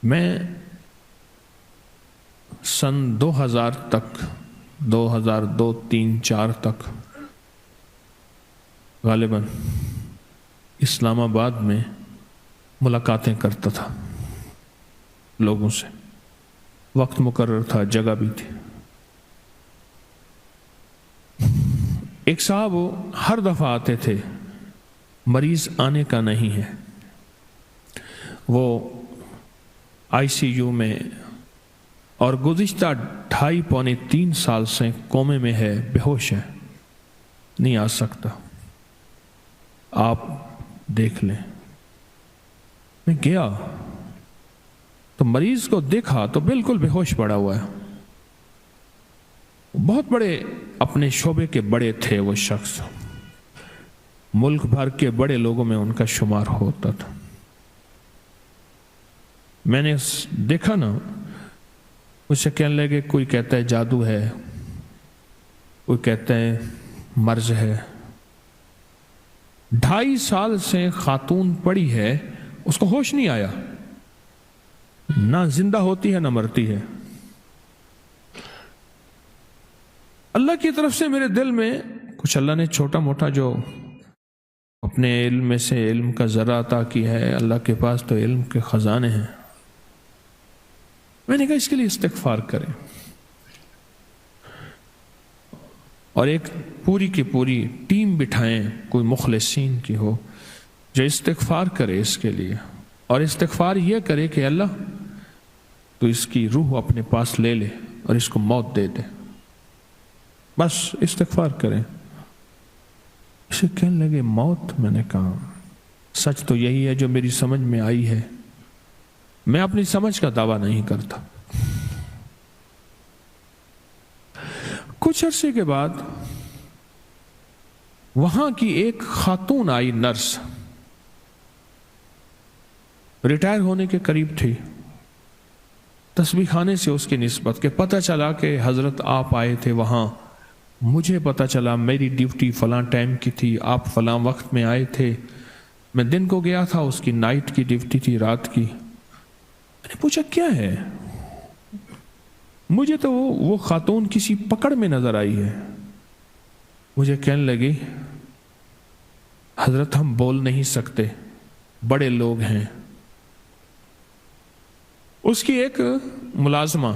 میں سن 2000 تک 2002 3 4 تک غالباً اسلام آباد میں ملاقاتیں کرتا تھا لوگوں سے، وقت مقرر تھا، جگہ بھی تھی۔ ایک صاحب وہ ہر دفعہ آتے تھے، مریض آنے کا نہیں ہے، وہ آئی سی یو میں اور گزشتہ 2.5 پونے 3 سال سے کومے میں ہے، بے ہوش ہے، نہیں آ سکتا، آپ دیکھ لیں۔ میں گیا تو مریض کو دیکھا تو بالکل بے ہوش پڑا ہوا ہے، بہت بڑے اپنے شعبے کے بڑے تھے وہ شخص، ملک بھر کے بڑے لوگوں میں ان کا شمار ہوتا تھا۔ میں نے دیکھا نا، مجھ سے کہنے لگے، کوئی کہتا ہے جادو ہے، کوئی کہتا ہے مرض ہے۔ 2.5 سال سے خاتون پڑی ہے، اس کو ہوش نہیں آیا، نہ زندہ ہوتی ہے نہ مرتی ہے۔ اللہ کی طرف سے میرے دل میں کچھ اللہ نے چھوٹا موٹا جو اپنے علم میں سے علم کا ذرہ عطا کی ہے، اللہ کے پاس تو علم کے خزانے ہیں۔ میں نے کہا اس کے لیے استغفار کریں، اور ایک پوری کی پوری ٹیم بٹھائیں، کوئی مخلصین کی ہو جو استغفار کرے اس کے لیے، اور استغفار یہ کرے کہ اللہ تو اس کی روح اپنے پاس لے لے اور اس کو موت دے دے، بس استغفار کریں۔ اسے کہنے لگے موت؟ میں نے کہا سچ تو یہی ہے جو میری سمجھ میں آئی ہے، میں اپنی سمجھ کا دعویٰ نہیں کرتا۔ کچھ عرصے کے بعد وہاں کی ایک خاتون آئی، نرس، ریٹائر ہونے کے قریب تھی، تسبیح خانے سے اس کی نسبت کہ پتہ چلا کہ حضرت آپ آئے تھے وہاں، مجھے پتہ چلا میری ڈیوٹی فلاں ٹائم کی تھی، آپ فلاں وقت میں آئے تھے، میں دن کو گیا تھا، اس کی نائٹ کی ڈیوٹی تھی، رات کی۔ میں نے پوچھا کیا ہے؟ مجھے تو وہ خاتون کسی پکڑ میں نظر آئی ہے۔ مجھے کہنے لگی حضرت ہم بول نہیں سکتے، بڑے لوگ ہیں۔ اس کی ایک ملازمہ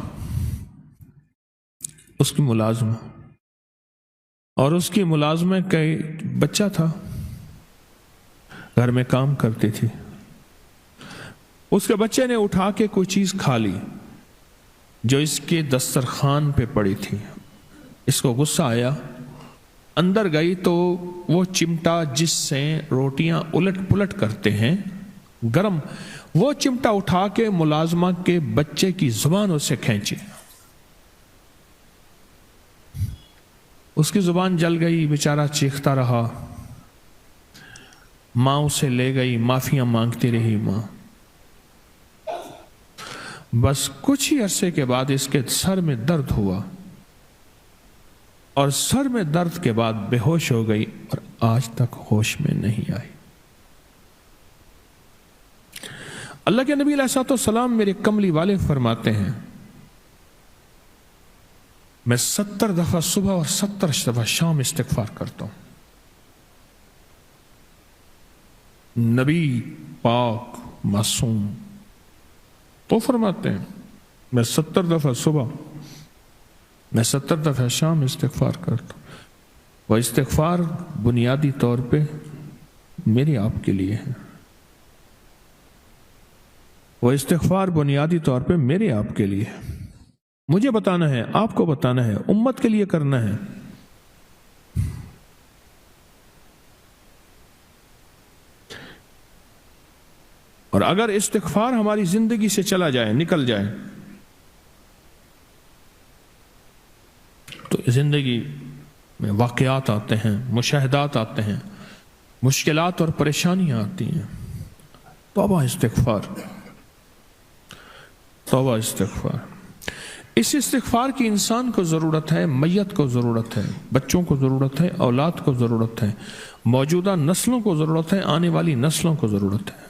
اور اس کی ملازمہ کا بچہ تھا، گھر میں کام کرتی تھی، اس کے بچے نے اٹھا کے کوئی چیز کھا لی جو اس کے دسترخوان پہ پڑی تھی۔ اس کو غصہ آیا، اندر گئی تو وہ چمٹا جس سے روٹیاں الٹ پلٹ کرتے ہیں گرم، وہ چمٹا اٹھا کے ملازمہ کے بچے کی زبان اسے کھینچی، اس کی زبان جل گئی، بیچارہ چیختا رہا، ماں اسے لے گئی، معافیاں مانگتی رہی ماں۔ بس کچھ ہی عرصے کے بعد اس کے سر میں درد ہوا، اور سر میں درد کے بعد بے ہوش ہو گئی، اور آج تک ہوش میں نہیں آئی۔ اللہ کے نبی علیہ الصلوۃ والسلام میرے کملی والے فرماتے ہیں، میں 70 دفعہ صبح اور 70 دفعہ شام استغفار کرتا ہوں۔ نبی پاک معصوم تو فرماتے ہیں میں 70 دفعہ صبح، میں 70 دفعہ شام استغفار کرتا ہوں۔ وہ استغفار بنیادی طور پہ میرے آپ کے لیے ہے، وہ استغفار بنیادی طور پہ میرے آپ کے لیے ہے، مجھے بتانا ہے، آپ کو بتانا ہے، امت کے لیے کرنا ہے۔ اور اگر استغفار ہماری زندگی سے چلا جائے، نکل جائے، تو زندگی میں واقعات آتے ہیں، مشاہدات آتے ہیں، مشکلات اور پریشانیاں آتی ہیں۔ توبہ استغفار، توبہ استغفار۔ اس استغفار کی انسان کو ضرورت ہے، میت کو ضرورت ہے، بچوں کو ضرورت ہے، اولاد کو ضرورت ہے، موجودہ نسلوں کو ضرورت ہے، آنے والی نسلوں کو ضرورت ہے۔